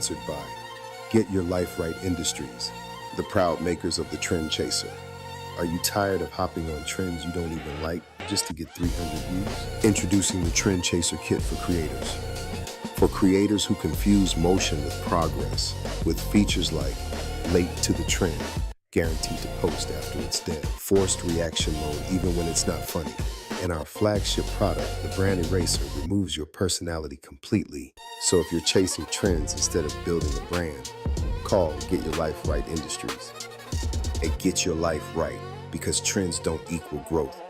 sponsored by Get Your Life Right Industries, the proud makers of the Trend Chaser. Are you tired of hopping on trends you don't even like just to get 300 views? Introducing the Trend Chaser Kit for creators. For creators who confuse motion with progress, with features like late to the trend, guaranteed to post after it's dead, forced reaction mode even when it's not funny, and our flagship product, the Brand Eraser, removes your personality completely. So if you're chasing trends instead of building a brand, call Get Your Life Right Industries. And get your life right, because trends don't equal growth.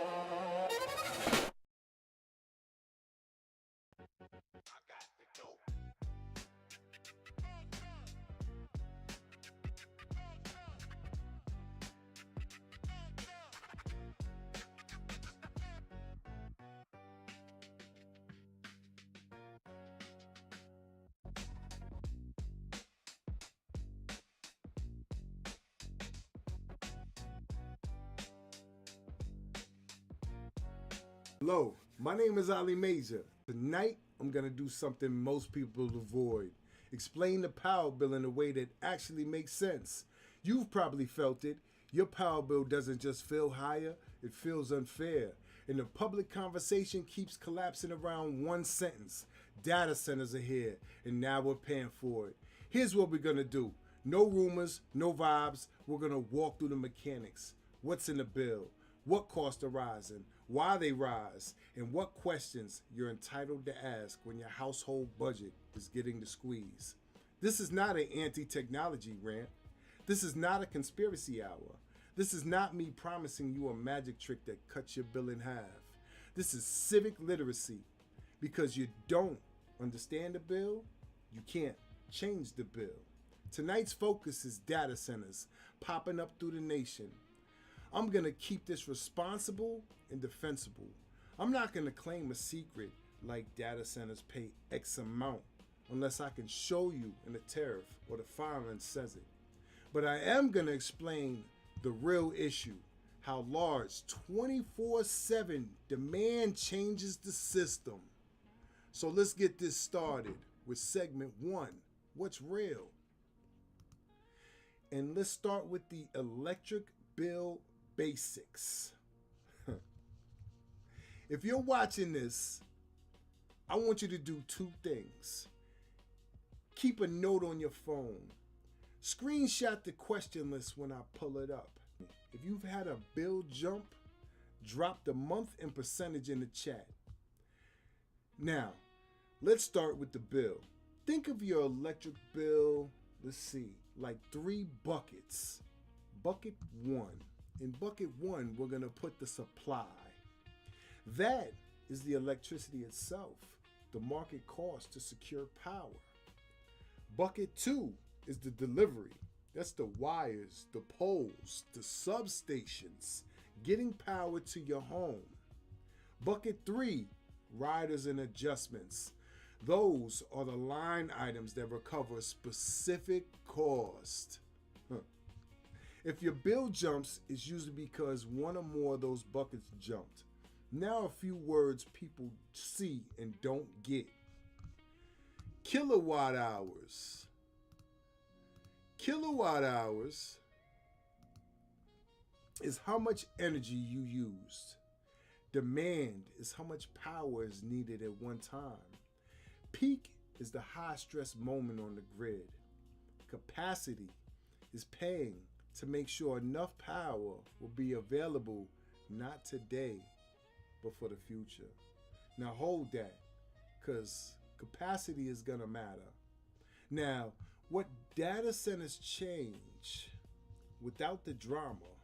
Hello, my name is Allee Major. Tonight, I'm going to do something most people avoid. Explain the power bill in a way that actually makes sense. You've probably felt it. Your power bill doesn't just feel higher, it feels unfair. And the public conversation keeps collapsing around one sentence. Data centers are here, and now we're paying for it. Here's what we're going to do. No rumors, no vibes. We're going to walk through the mechanics. What's in the bill? What costs are rising? Why they rise, and what questions you're entitled to ask when your household budget is getting the squeeze. This is not an anti-technology rant. This is not a conspiracy hour. This is not me promising you a magic trick that cuts your bill in half. This is civic literacy. Because you don't understand the bill, you can't change the bill. Tonight's focus is data centers popping up through the nation. I'm going to keep this responsible and defensible. I'm not going to claim a secret like data centers pay X amount unless I can show you in the tariff or the filing says it. But I am going to explain the real issue, how large 24/7 demand changes the system. So let's get this started with segment 1, what's real? And let's start with the electric bill basics. If you're watching this, I want you to do 2 things. Keep a note on your phone. Screenshot the question list when I pull it up. If you've had a bill jump, drop the month and percentage in the chat. Now, let's start with the bill. Think of your electric bill, let's see, like 3 buckets. Bucket 1. In bucket 1, we're going to put the supply. That is the electricity itself, the market cost to secure power. Bucket 2 is the delivery. That's the wires, the poles, the substations, getting power to your home. Bucket 3, riders and adjustments. Those are the line items that recover specific cost. If your bill jumps, it's usually because one or more of those buckets jumped. Now a few words people see and don't get. Kilowatt hours. Kilowatt hours is how much energy you used. Demand is how much power is needed at one time. Peak is the high stress moment on the grid. Capacity is paying to make sure enough power will be available not today, but for the future. Now hold that, because capacity is going to matter. Now, what data centers change without the drama?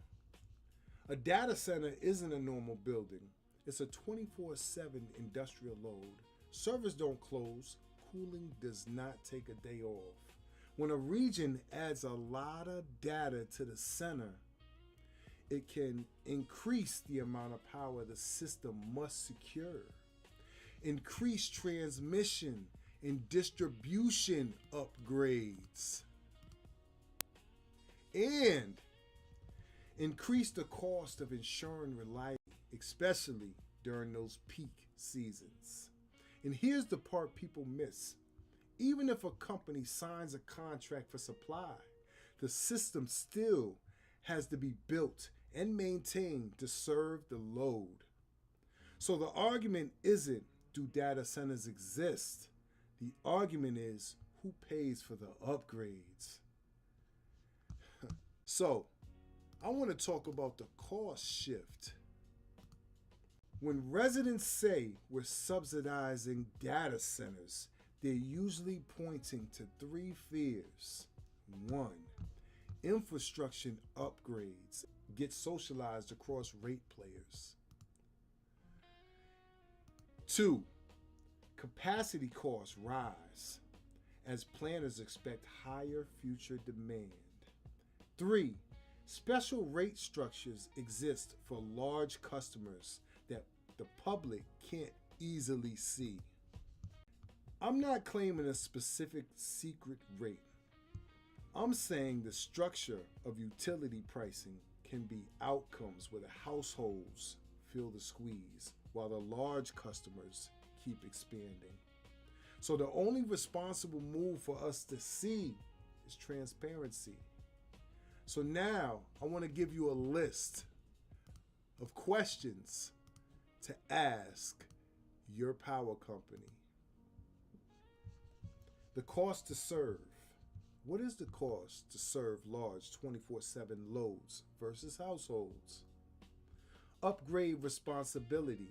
A data center isn't a normal building. It's a 24/7 industrial load. Servers don't close. Cooling does not take a day off. When a region adds a lot of data to the center, it can increase the amount of power the system must secure, increase transmission and distribution upgrades, and increase the cost of ensuring reliability, especially during those peak seasons. And here's the part people miss. Even if a company signs a contract for supply, the system still has to be built and maintained to serve the load. So the argument isn't, do data centers exist? The argument is, who pays for the upgrades? So, I want to talk about the cost shift. When residents say we're subsidizing data centers, they're usually pointing to three fears. 1. Infrastructure upgrades get socialized across rate players. 2. Capacity costs rise as planners expect higher future demand. 3. Special rate structures exist for large customers that the public can't easily see. I'm not claiming a specific secret rate. I'm saying the structure of utility pricing can be outcomes where the households feel the squeeze while the large customers keep expanding. So the only responsible move for us to see is transparency. So now I want to give you a list of questions to ask your power company. The cost to serve. What is the cost to serve large 24/7 loads versus households? Upgrade responsibility.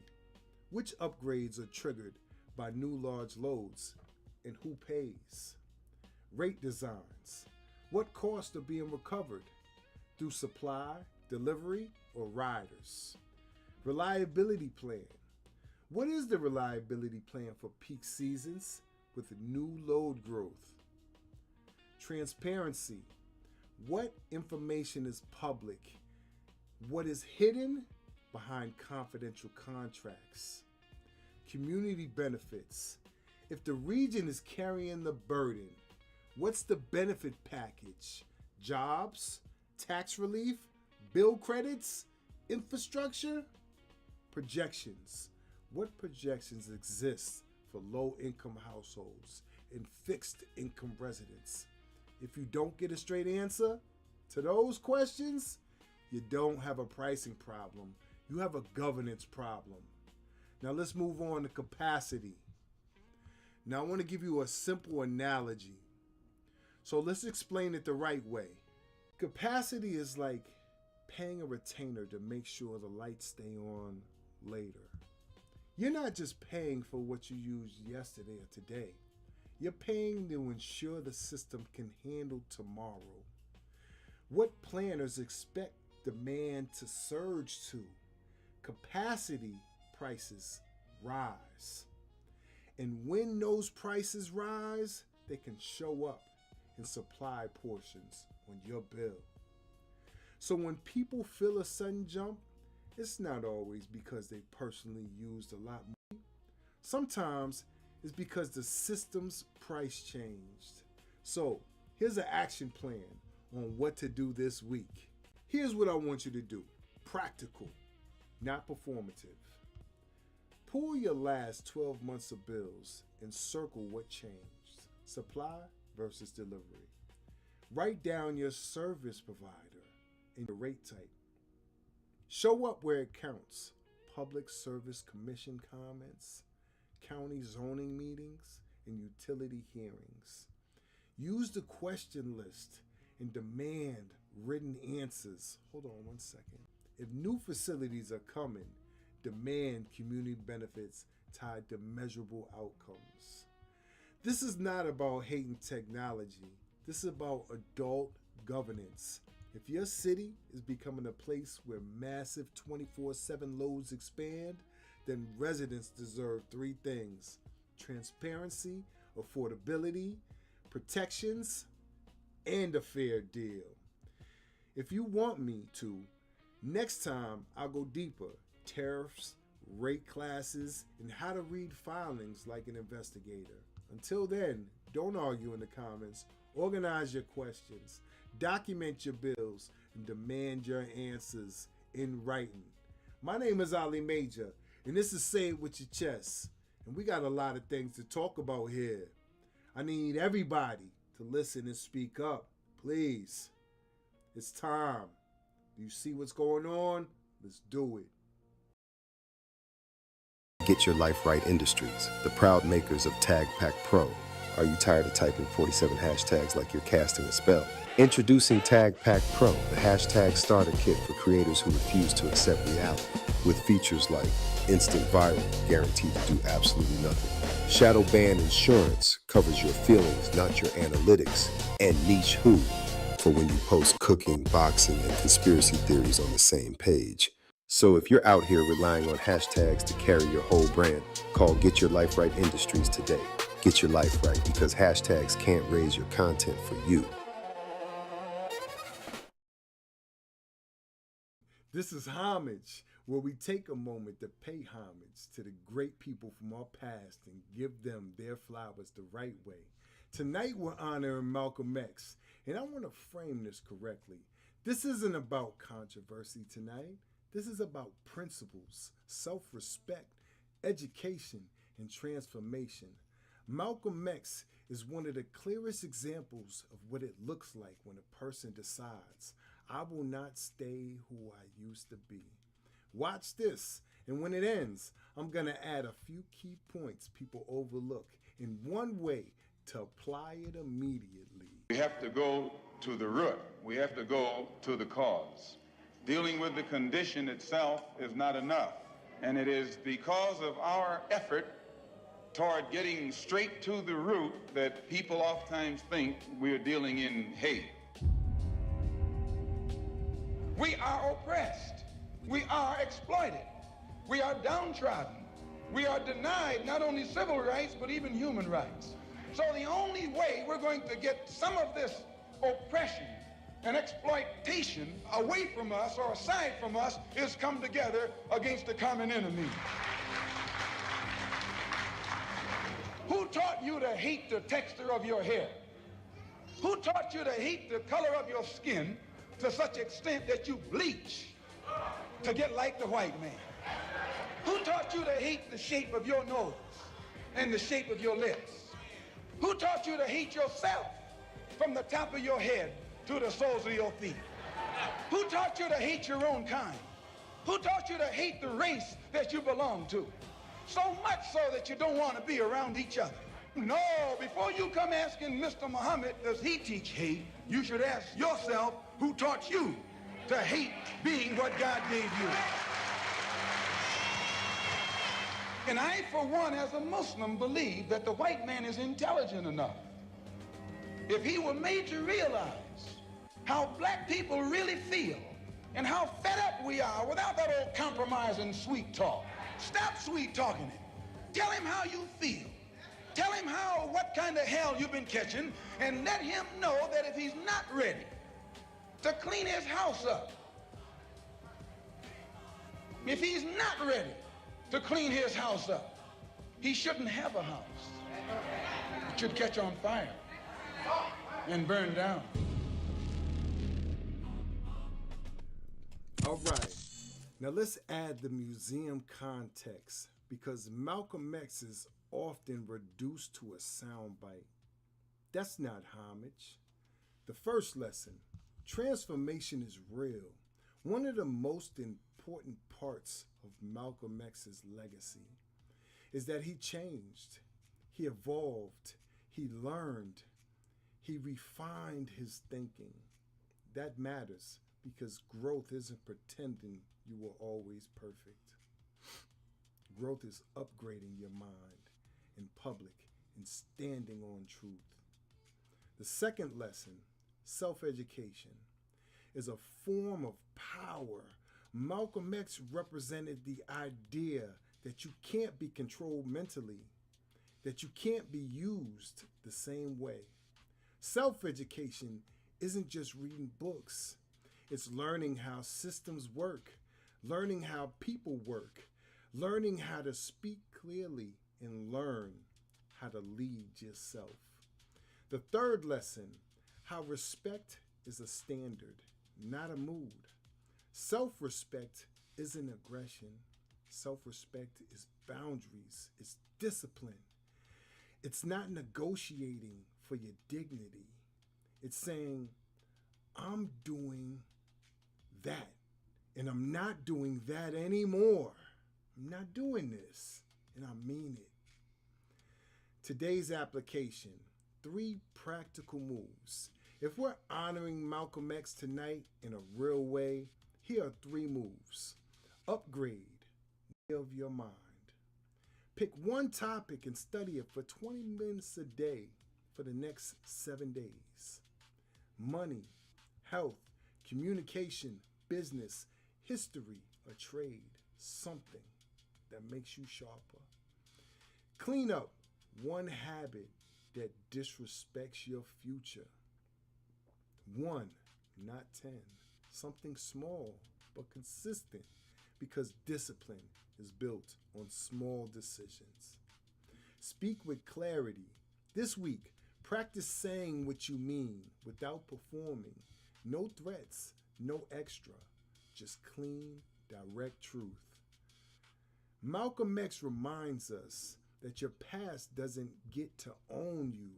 Which upgrades are triggered by new large loads and who pays? Rate designs. What costs are being recovered through supply, delivery, or riders? Reliability plan. What is the reliability plan for peak seasons with new load growth? Transparency. What information is public? What is hidden behind confidential contracts? Community benefits. If the region is carrying the burden, what's the benefit package? Jobs, tax relief, bill credits, infrastructure? Projections. What projections exist for low-income households and fixed-income residents? If you don't get a straight answer to those questions, you don't have a pricing problem. You have a governance problem. Now let's move on to capacity. Now I want to give you a simple analogy. So let's explain it the right way. Capacity is like paying a retainer to make sure the lights stay on later. You're not just paying for what you used yesterday or today. You're paying to ensure the system can handle tomorrow. What planners expect demand to surge to? Capacity prices rise. And when those prices rise, they can show up in supply portions on your bill. So when people feel a sudden jump, it's not always because they personally used a lot more. Sometimes it's because the system's price changed. So here's an action plan on what to do this week. Here's what I want you to do. Practical, not performative. Pull your last 12 months of bills and circle what changed. Supply versus delivery. Write down your service provider and your rate type. Show up where it counts. Public Service Commission comments, county zoning meetings, and utility hearings. Use the question list and demand written answers. Hold on one second. If new facilities are coming, demand community benefits tied to measurable outcomes. This is not about hating technology. This is about adult governance. If your city is becoming a place where massive 24/7 loads expand, then residents deserve three things: transparency, affordability, protections, and a fair deal. If you want me to, next time I'll go deeper. Tariffs, rate classes, and how to read filings like an investigator. Until then, don't argue in the comments. Organize your questions, document your bills, and demand your answers in writing. My name is Allee Major, and this is Say It With Your Chest. And we got a lot of things to talk about here. I need everybody to listen and speak up, please. It's time. Do you see what's going on? Let's do it. Get Your Life Right Industries, the proud makers of Tag Pack Pro. Are you tired of typing 47 hashtags like you're casting a spell? Introducing Tag Pack Pro, the hashtag starter kit for creators who refuse to accept reality. With features like instant viral, guaranteed to do absolutely nothing. Shadow ban insurance covers your feelings, not your analytics. And niche who, for when you post cooking, boxing, and conspiracy theories on the same page. So if you're out here relying on hashtags to carry your whole brand, call Get Your Life Right Industries today. Get your life right, because hashtags can't raise your content for you. This is Homage, where we take a moment to pay homage to the great people from our past and give them their flowers the right way. Tonight we're honoring Malcolm X, and I want to frame this correctly. This isn't about controversy tonight. This is about principles, self-respect, education, and transformation. Malcolm X is one of the clearest examples of what it looks like when a person decides, I will not stay who I used to be. Watch this, and when it ends, I'm going to add a few key points people overlook in one way to apply it immediately. We have to go to the root. We have to go to the cause. Dealing with the condition itself is not enough. And it is because of our effort toward getting straight to the root that people oftentimes think we're dealing in hate. We are oppressed. We are exploited. We are downtrodden. We are denied not only civil rights, but even human rights. So the only way we're going to get some of this oppression and exploitation away from us or aside from us is come together against the common enemy. Who taught you to hate the texture of your hair? Who taught you to hate the color of your skin to such extent that you bleach to get like the white man? Who taught you to hate the shape of your nose and the shape of your lips? Who taught you to hate yourself from the top of your head to the soles of your feet? Who taught you to hate your own kind? Who taught you to hate the race that you belong to? So much so that you don't want to be around each other. No, before you come asking Mr. Muhammad, does he teach hate, you should ask yourself, who taught you to hate being what God gave you? And I, for one, as a Muslim, believe that the white man is intelligent enough. If he were made to realize how black people really feel and how fed up we are without that old compromise and sweet talk. Stop sweet talking it. Tell him how you feel. Tell him what kind of hell you've been catching, and let him know that if he's not ready to clean his house up, if he's not ready to clean his house up, he shouldn't have a house. It should catch on fire and burn down. All right, now let's add the museum context, because Malcolm X is often reduced to a soundbite. That's not homage. The first lesson, transformation is real. One of the most important parts of Malcolm X's legacy is that he changed, he evolved, he learned, he refined his thinking. That matters, because growth isn't pretending you were always perfect. Growth is upgrading your mind in public and standing on truth. The second lesson, self-education, is a form of power. Malcolm X represented the idea that you can't be controlled mentally, that you can't be used the same way. Self-education isn't just reading books. It's learning how systems work, learning how people work, learning how to speak clearly, and learn how to lead yourself. The third lesson, how respect is a standard, not a mood. Self-respect isn't aggression. Self-respect is boundaries, it's discipline. It's not negotiating for your dignity. It's saying, I'm doing that, and I'm not doing that anymore. I'm not doing this, and I mean it. Today's application, 3 practical moves. If we're honoring Malcolm X tonight in a real way, here are 3 moves. Upgrade of your mind. Pick one topic and study it for 20 minutes a day for the next 7 days. Money, health, communication, business, history, or trade. Something that makes you sharper. Clean up one habit that disrespects your future. 1, not 10. Something small but consistent, because discipline is built on small decisions. Speak with clarity. This week, practice saying what you mean without performing. No threats, no extra, just clean, direct truth. Malcolm X reminds us that your past doesn't get to own you,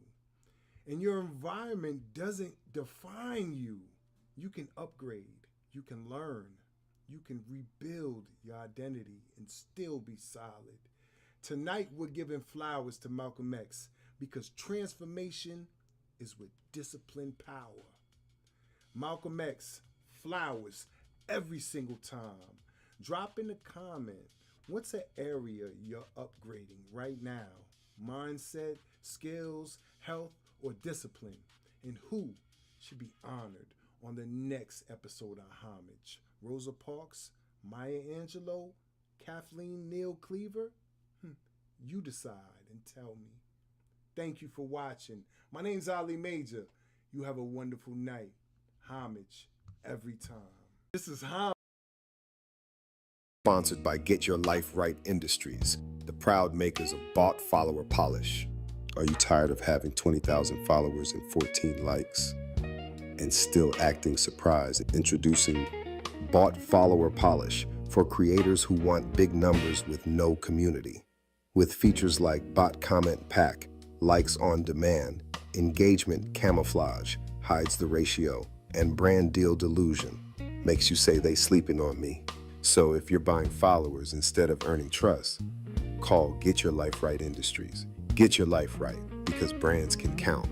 and your environment doesn't define you. You can upgrade, you can learn, you can rebuild your identity and still be solid. Tonight, we're giving flowers to Malcolm X because transformation is with disciplined power. Malcolm X, flowers every single time. Drop in a comment, what's an area you're upgrading right now? Mindset, skills, health, or discipline? And who should be honored on the next episode of Homage? Rosa Parks, Maya Angelou, Kathleen Neal Cleaver? You decide and tell me. Thank you for watching. My name's Allee Major. You have a wonderful night. Homage every time. This is Homage. Sponsored by Get Your Life Right Industries, the proud makers of bought follower polish. Are you tired of having 20,000 followers and 14 likes and still acting surprised? Introducing bought follower polish for creators who want big numbers with no community. With features like bot comment pack, likes on demand, engagement camouflage, hides the ratio, and brand deal delusion, makes you say they sleeping on me. So if you're buying followers instead of earning trust, call Get Your Life Right Industries. Get your life right, because brands can count.